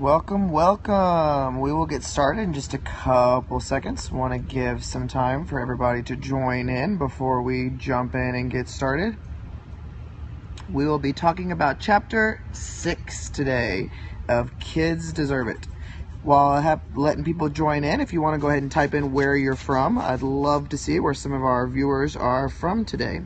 Welcome, welcome. We will get started in just a couple seconds. Want to give some time for everybody to join in before we jump in and get started. We will be talking about chapter 6 today of Kids Deserve It. While I have letting people join in, if you want to go ahead and type in where you're from, I'd love to see where some of our viewers are from today.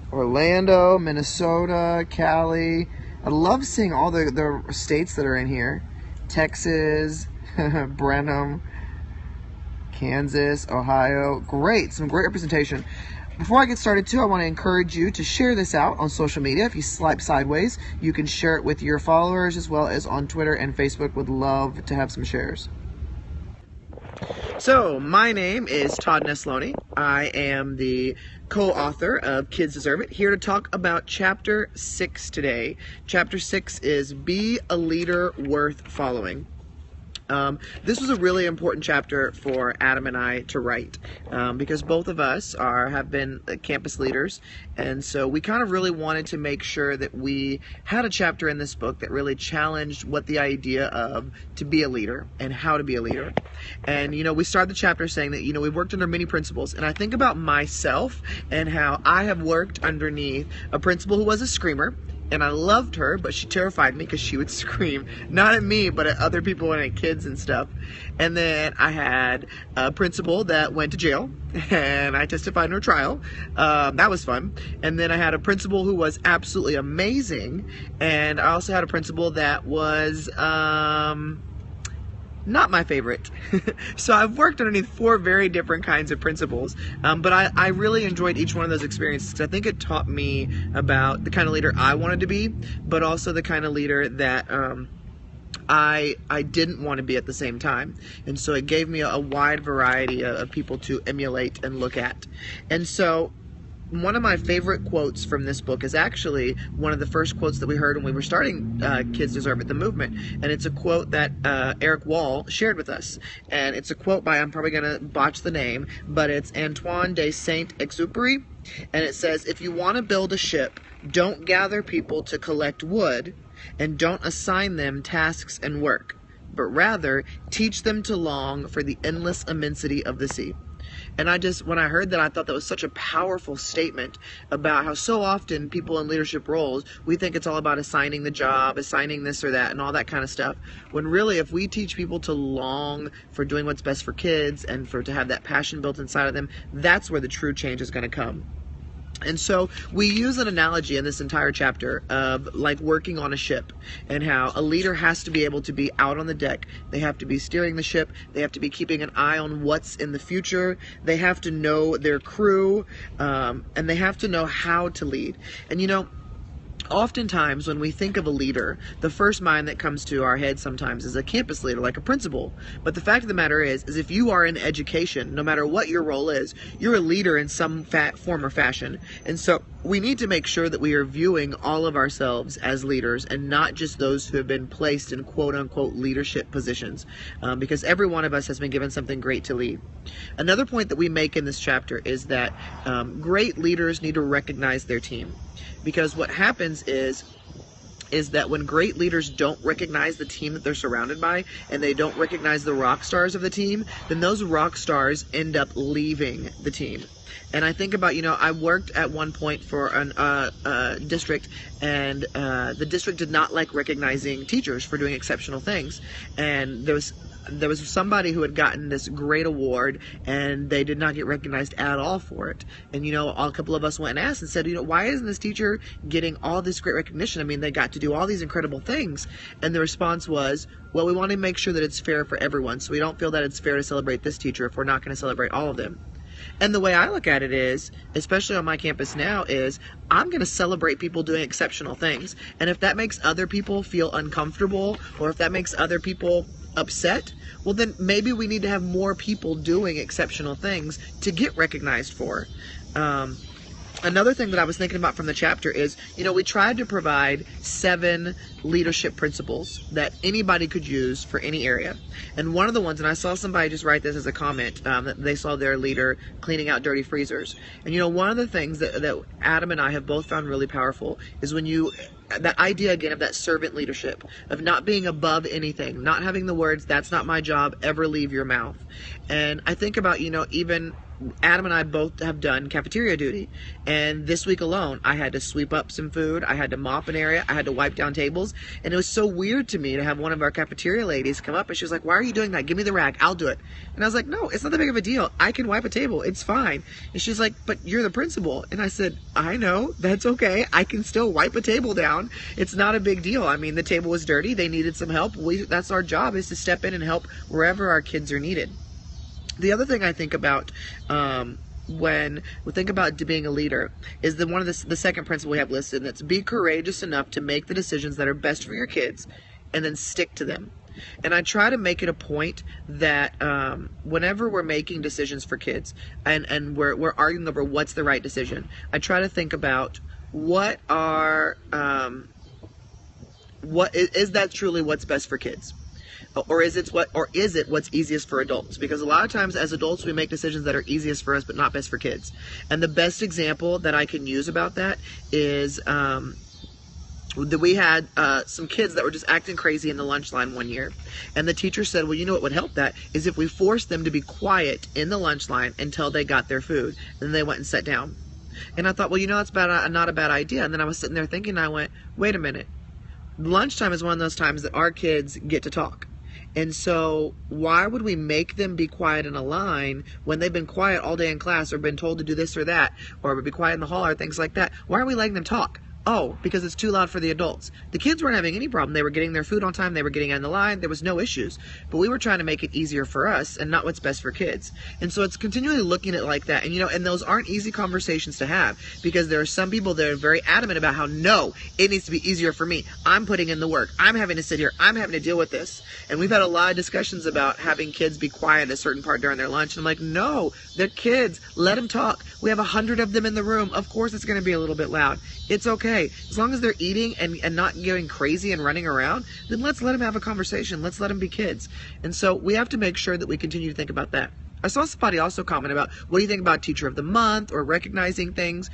Orlando, Minnesota, Cali. I love seeing all the states that are in here. Texas, Brenham, Kansas, Ohio. Great, some great representation. Before I get started too, I want to encourage you to share this out on social media. If you swipe sideways, you can share it with your followers as well as on Twitter and Facebook. Would love to have some shares. So, my name is Todd Nesloney. I am the co-author of Kids Deserve It, here to talk about Chapter 6 today. Chapter 6 is Be a Leader Worth Following. This was a really important chapter for Adam and I to write because both of us have been campus leaders, and so we kind of really wanted to make sure that we had a chapter in this book that really challenged what the idea of to be a leader and how to be a leader. And we started the chapter saying that we've worked under many principals, and I think about myself and how I have worked underneath a principal who was a screamer. And I loved her, but she terrified me because she would scream, not at me, but at other people and at kids and stuff. And then I had a principal that went to jail, and I testified in her trial. That was fun. And then I had a principal who was absolutely amazing, and I also had a principal that was not my favorite. So I've worked underneath 4 very different kinds of principals, but I really enjoyed each one of those experiences because I think it taught me about the kind of leader I wanted to be, but also the kind of leader that I didn't want to be at the same time. And so it gave me a wide variety of people to emulate and look at. And so one of my favorite quotes from this book is actually one of the first quotes that we heard when we were starting Kids Deserve It, the movement. And it's a quote that Eric Wall shared with us. And it's a quote by, I'm probably going to botch the name, but it's Antoine de Saint-Exupéry. And it says, "If you want to build a ship, don't gather people to collect wood, and don't assign them tasks and work, but rather teach them to long for the endless immensity of the sea." And when I heard that, I thought that was such a powerful statement about how so often people in leadership roles, we think it's all about assigning the job, assigning this or that, and all that kind of stuff. When really, if we teach people to long for doing what's best for kids and to have that passion built inside of them, that's where the true change is going to come. And so we use an analogy in this entire chapter of like working on a ship, and how a leader has to be able to be out on the deck. They have to be steering the ship. They have to be keeping an eye on what's in the future. They have to know their crew, and they have to know how to lead. And oftentimes when we think of a leader, the first mind that comes to our head sometimes is a campus leader, like a principal. But the fact of the matter is if you are in education, no matter what your role is, you're a leader in some form or fashion. And so we need to make sure that we are viewing all of ourselves as leaders and not just those who have been placed in quote-unquote leadership positions, because every one of us has been given something great to lead. Another point that we make in this chapter is that great leaders need to recognize their team. Because what happens is that when great leaders don't recognize the team that they're surrounded by, and they don't recognize the rock stars of the team, then those rock stars end up leaving the team. And I think about, I worked at one point for a district, and the district did not like recognizing teachers for doing exceptional things. And there was somebody who had gotten this great award, and they did not get recognized at all for it. And a couple of us went and asked and said, why isn't this teacher getting all this great recognition? I mean, they got to do all these incredible things. And the response was, well, we want to make sure that it's fair for everyone, so we don't feel that it's fair to celebrate this teacher if we're not going to celebrate all of them. And the way I look at it is, especially on my campus now, is I'm going to celebrate people doing exceptional things. And if that makes other people feel uncomfortable, or if that makes other people upset, well, then maybe we need to have more people doing exceptional things to get recognized for. Another thing that I was thinking about from the chapter is, we tried to provide 7 leadership principles that anybody could use for any area. And one of the ones, and I saw somebody just write this as a comment, that they saw their leader cleaning out dirty freezers. And one of the things that Adam and I have both found really powerful is that idea again of that servant leadership, of not being above anything, not having the words, "That's not my job," ever leave your mouth. And I think about, even Adam and I both have done cafeteria duty, and this week alone I had to sweep up some food, I had to mop an area, I had to wipe down tables, and it was so weird to me to have one of our cafeteria ladies come up and she was like, "Why are you doing that? Give me the rag, I'll do it." And I was like, "No, it's not that big of a deal, I can wipe a table, it's fine." And she's like, "But you're the principal." And I said, "I know, that's okay, I can still wipe a table down, it's not a big deal. I mean, the table was dirty, they needed some help, that's our job, is to step in and help wherever our kids are needed." The other thing I think about when we think about being a leader is the second principle we have listed, and that's be courageous enough to make the decisions that are best for your kids and then stick to them. And I try to make it a point that whenever we're making decisions for kids and we're arguing over what's the right decision, I try to think about what is that truly what's best for kids? Or is it what's easiest for adults? Because a lot of times as adults we make decisions that are easiest for us but not best for kids. And the best example that I can use about that is that we had some kids that were just acting crazy in the lunch line one year. And the teacher said, "Well, what would help that is if we forced them to be quiet in the lunch line until they got their food." And then they went and sat down. And I thought, well, that's not a bad idea. And then I was sitting there thinking, I went, wait a minute. Lunchtime is one of those times that our kids get to talk. And so why would we make them be quiet in a line when they've been quiet all day in class or been told to do this or that, or be quiet in the hall or things like that? Why are we letting them talk? Oh, because it's too loud for the adults. The kids weren't having any problem. They were getting their food on time. They were getting on the line. There was no issues. But we were trying to make it easier for us and not what's best for kids. And so it's continually looking at it like that. And, and those aren't easy conversations to have, because there are some people that are very adamant about how, no, it needs to be easier for me. I'm putting in the work. I'm having to sit here. I'm having to deal with this. And we've had a lot of discussions about having kids be quiet at a certain part during their lunch. And I'm like, no, they're kids. Let them talk. We have 100 of them in the room. Of course it's going to be a little bit loud. It's okay. As long as they're eating and not going crazy and running around, then let's let them have a conversation. Let's let them be kids. And so we have to make sure that we continue to think about that. I saw somebody also comment about, what do you think about Teacher of the Month or recognizing things?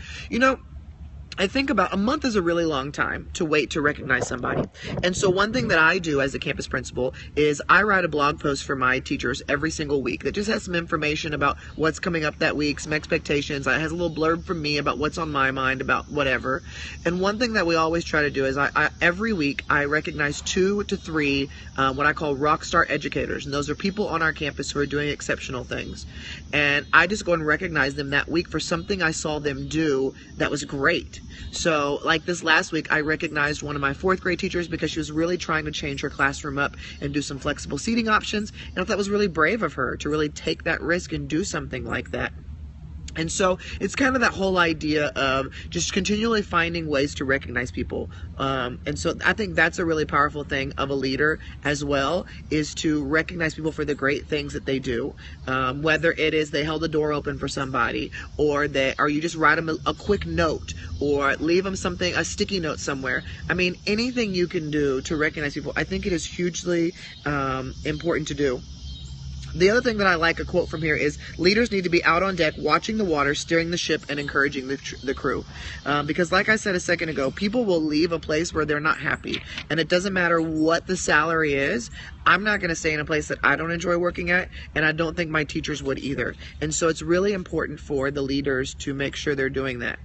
I think about a month is a really long time to wait to recognize somebody. And so one thing that I do as a campus principal is I write a blog post for my teachers every single week that just has some information about what's coming up that week, some expectations. It has a little blurb from me about what's on my mind about whatever. And one thing that we always try to do is every week I recognize 2 to 3 what I call rock star educators. And those are people on our campus who are doing exceptional things. And I just go and recognize them that week for something I saw them do that was great. So like this last week, I recognized one of my 4th grade teachers because she was really trying to change her classroom up and do some flexible seating options. And I thought that was really brave of her to really take that risk and do something like that. And so it's kind of that whole idea of just continually finding ways to recognize people. And so I think that's a really powerful thing of a leader as well, is to recognize people for the great things that they do. Whether it is they held the door open for somebody, or you just write them a quick note, or leave them a sticky note somewhere. I mean, anything you can do to recognize people, I think it is hugely important to do. The other thing that I like, a quote from here, is leaders need to be out on deck watching the water, steering the ship, and encouraging the crew. Because like I said a second ago, people will leave a place where they're not happy. And it doesn't matter what the salary is. I'm not going to stay in a place that I don't enjoy working at, and I don't think my teachers would either. And so it's really important for the leaders to make sure they're doing that.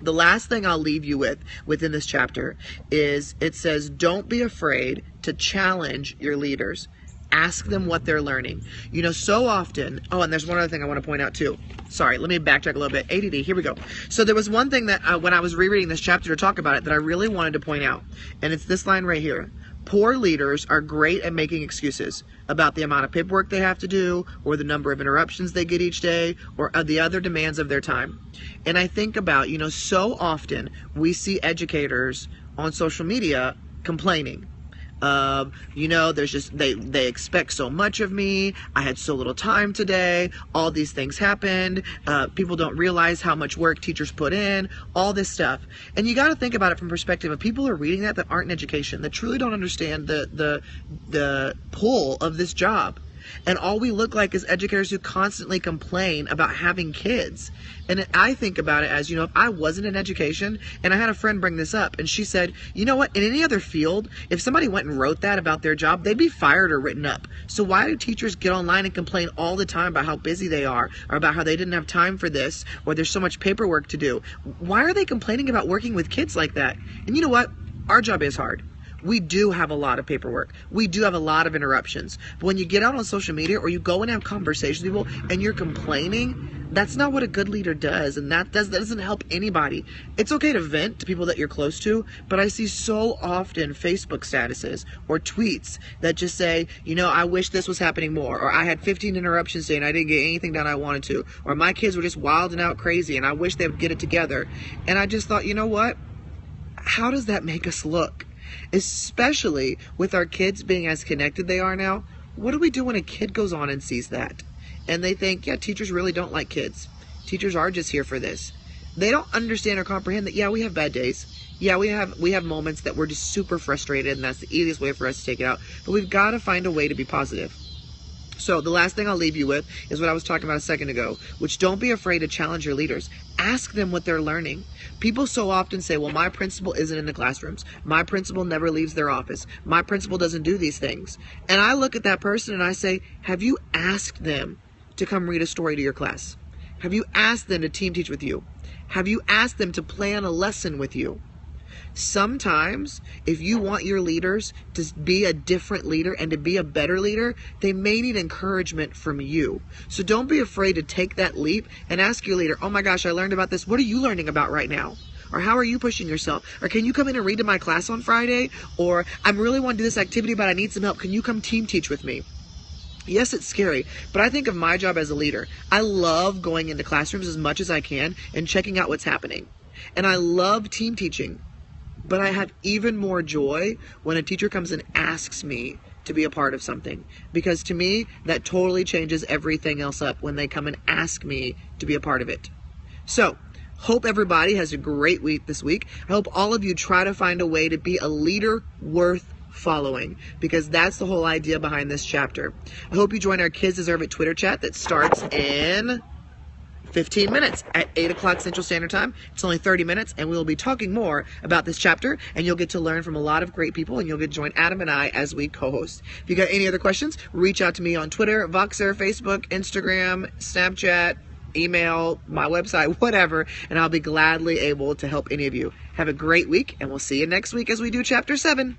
The last thing I'll leave you with within this chapter is it says, don't be afraid to challenge your leaders. Ask them what they're learning. So often, and there's one other thing I want to point out too. Sorry, let me backtrack a little bit. ADD, here we go. So there was one thing that when I was rereading this chapter to talk about it that I really wanted to point out. And it's this line right here. Poor leaders are great at making excuses about the amount of paperwork they have to do, or the number of interruptions they get each day, or the other demands of their time. And I think about, so often we see educators on social media complaining There's just, they expect so much of me. I had so little time today. All these things happened. People don't realize how much work teachers put in, all this stuff. And you got to think about it from perspective of people are reading that aren't in education, that truly don't understand the pull of this job. And all we look like is educators who constantly complain about having kids. And I think about it as, if I wasn't in education, and I had a friend bring this up, and she said, you know what, in any other field, if somebody went and wrote that about their job, they'd be fired or written up. So why do teachers get online and complain all the time about how busy they are, or about how they didn't have time for this, or there's so much paperwork to do? Why are they complaining about working with kids like that? And you know what? Our job is hard. We do have a lot of paperwork. We do have a lot of interruptions. But when you get out on social media or you go and have conversations with people and you're complaining, that's not what a good leader does. And that doesn't help anybody. It's okay to vent to people that you're close to, but I see so often Facebook statuses or tweets that just say, I wish this was happening more, or I had 15 interruptions today and I didn't get anything done I wanted to, or my kids were just wilding out crazy and I wish they would get it together. And I just thought, you know what? How does that make us look? Especially with our kids being as connected they are now. What do we do when a kid goes on and sees that? And they think, yeah, teachers really don't like kids. Teachers are just here for this. They don't understand or comprehend that, yeah, we have bad days. Yeah, we have moments that we're just super frustrated, and that's the easiest way for us to take it out. But we've got to find a way to be positive. So the last thing I'll leave you with is what I was talking about a second ago, which don't be afraid to challenge your leaders. Ask them what they're learning. People so often say, well, my principal isn't in the classrooms. My principal never leaves their office. My principal doesn't do these things. And I look at that person and I say, have you asked them to come read a story to your class? Have you asked them to team teach with you? Have you asked them to plan a lesson with you? Sometimes, if you want your leaders to be a different leader and to be a better leader, they may need encouragement from you. So don't be afraid to take that leap and ask your leader, oh my gosh, I learned about this. What are you learning about right now? Or how are you pushing yourself? Or can you come in and read to my class on Friday? Or I'm really want to do this activity, but I need some help. Can you come team teach with me? Yes, it's scary, but I think of my job as a leader. I love going into classrooms as much as I can and checking out what's happening. And I love team teaching. But I have even more joy when a teacher comes and asks me to be a part of something. Because to me, that totally changes everything else up when they come and ask me to be a part of it. So, hope everybody has a great week this week. I hope all of you try to find a way to be a leader worth following, because that's the whole idea behind this chapter. I hope you join our Kids Deserve It Twitter chat that starts in 15 minutes at 8 o'clock Central Standard Time. It's only 30 minutes, and we'll be talking more about this chapter, and you'll get to learn from a lot of great people, and you'll get to join Adam and I as we co-host. If you got any other questions, reach out to me on Twitter, Voxer, Facebook, Instagram, Snapchat, email, my website, whatever, and I'll be gladly able to help any of you. Have a great week, and we'll see you next week as we do Chapter 7.